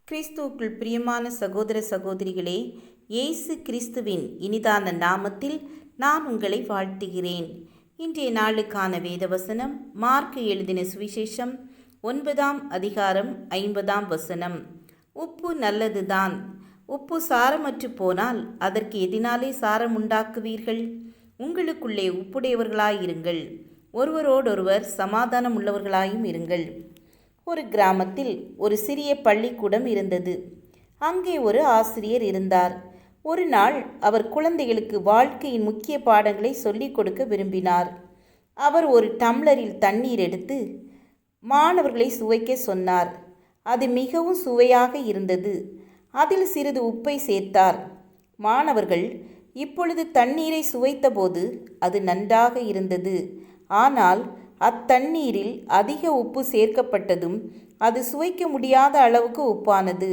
கிறிஸ்துவுக்குள் பிரியமான சகோதர சகோதரிகளே, இயேசு கிறிஸ்துவின் இனிதான நாமத்தில் நான் உங்களை வாழ்த்துகிறேன். இன்றைய நாளுக்கான வேதவசனம் மார்க்கு எழுதின சுவிசேஷம் 9ஆம் அதிகாரம் 50ஆம் வசனம். உப்பு நல்லதுதான். உப்பு சாரமற்று போனால் அதற்கு எதினாலே சாரம் உண்டாக்குவீர்கள்? உங்களுக்குள்ளே உப்புடையவர்களாயிருங்கள், ஒருவரோடொருவர் சமாதானம் உள்ளவர்களாயும் இருங்கள். ஒரு கிராமத்தில் ஒரு சிறிய பள்ளிக்கூடம் இருந்தது. அங்கே ஒரு ஆசிரியர் இருந்தார். ஒரு நாள் அவர் குழந்தைகளுக்கு வாழ்க்கையின் முக்கிய பாடங்களை சொல்லிக் கொடுக்க விரும்பினார். அவர் ஒரு டம்ளரில் தண்ணீர் எடுத்து மாணவர்களை சுவைக்க சொன்னார். அது மிகவும் சுவையாக இருந்தது. அதில் சிறிது உப்பை சேர்த்தார். மாணவர்கள் இப்பொழுது தண்ணீரை சுவைத்தபோது அது நன்றாக இருந்தது. ஆனால் அத்தண்ணீரில் அதிக உப்பு சேர்க்கப்பட்டதும் அது சுவைக்க முடியாத அளவுக்கு உப்பானது.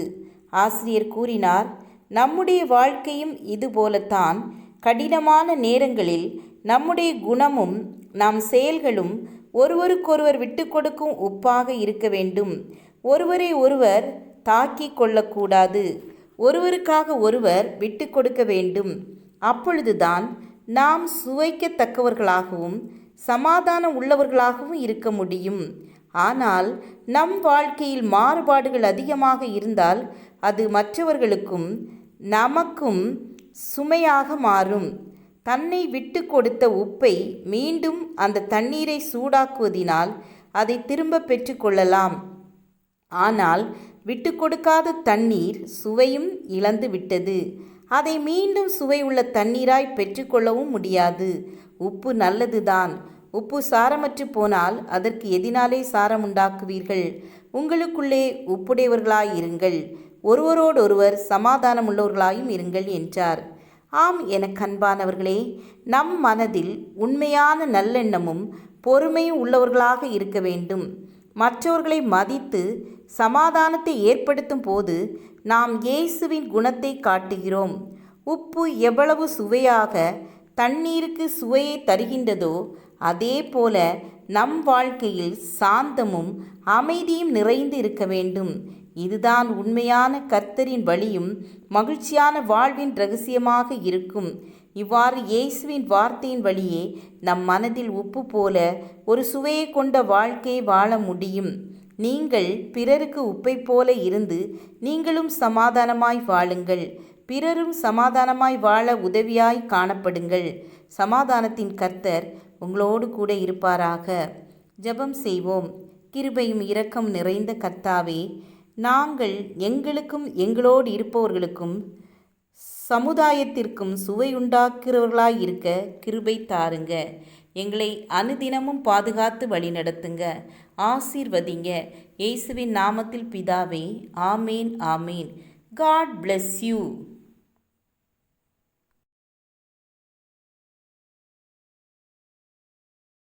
ஆசிரியர் கூறினார், நம்முடைய வாழ்க்கையும் இதுபோலத்தான். கடினமான நேரங்களில் நம்முடைய குணமும் நம் செயல்களும் ஒருவருக்கொருவர் விட்டு கொடுக்கும் உப்பாக இருக்க வேண்டும். ஒருவரை ஒருவர் தாக்கி கொள்ளக்கூடாது. ஒருவருக்காக ஒருவர் விட்டு கொடுக்க வேண்டும். அப்பொழுதுதான் நாம் சுவைக்கத்தக்கவர்களாகவும் சமாதானம் உள்ளவர்களாகவும் இருக்க முடியும். ஆனால் நம் வாழ்க்கையில் மாறுபாடுகள் அதிகமாக இருந்தால் அது மற்றவர்களுக்கும் நமக்கும் சுமையாக மாறும். தன்னை விட்டு கொடுத்த உப்பை மீண்டும் அந்த தண்ணீரை சூடாக்குவதினால் அதை திரும்ப பெற்றுக்கொள்ளலாம். ஆனால் விட்டு கொடுக்காத தண்ணீர் சுவையும் இழந்து விட்டது. அதை மீண்டும் சுவை உள்ள தண்ணீராய் பெற்றுக்கொள்ளவும் முடியாது. உப்பு நல்லதுதான். உப்பு சாரமற்று போனால் அதற்கு எதினாலே சாரம் உண்டாக்குவீர்கள்? உங்களுக்குள்ளே உப்புடையவர்களாயிருங்கள், ஒருவரோடொருவர் சமாதானம் உள்ளவர்களாயும் இருங்கள் என்றார். ஆம், எனக்கு அன்பானவர்களே, நம் மனதில் உண்மையான நல்லெண்ணமும் பொறுமையும் உள்ளவர்களாக இருக்க வேண்டும். மற்றவர்களை மதித்து சமாதானத்தை ஏற்படுத்தும் போது நாம் இயேசுவின் குணத்தை காட்டுகிறோம். உப்பு எவ்வளவு சுவையாக தண்ணீருக்கு சுவையை தருகின்றதோ அதே போல நம் வாழ்க்கையில் சாந்தமும் அமைதியும் நிறைந்து இருக்க வேண்டும். இதுதான் உண்மையான கர்த்தரின் வழியும் மகிழ்ச்சியான வாழ்வின் இரகசியமாக இருக்கும். இவ்வாறு இயேசுவின் வார்த்தையின் வழியே நம் மனதில் உப்பு போல ஒரு சுவையை கொண்ட வாழ்க்கையை வாழ முடியும். நீங்கள் பிறருக்கு உப்பை போல இருந்து நீங்களும் சமாதானமாய் வாழுங்கள். பிறரும் சமாதானமாய் வாழ உதவியாய் காணப்படுங்கள். சமாதானத்தின் கர்த்தர் உங்களோடு கூட இருப்பாராக. ஜெபம் செய்வோம். கிருபையும் இரக்கம் நிறைந்த கர்த்தாவே, நாங்கள் எங்களுக்கும் எங்களோடு இருப்பவர்களுக்கும் சமுதாயத்திற்கும் சுவையுண்டாக்குறவர்களாய் இருக்க கிருபை தாருங்க. எங்களை அனுதினமும் பாதுகாத்து வழிநடத்துங்க, ஆசீர்வதிங்க. இயேசுவின் நாமத்தில் பிதாவே, ஆமேன் ஆமேன். God bless you.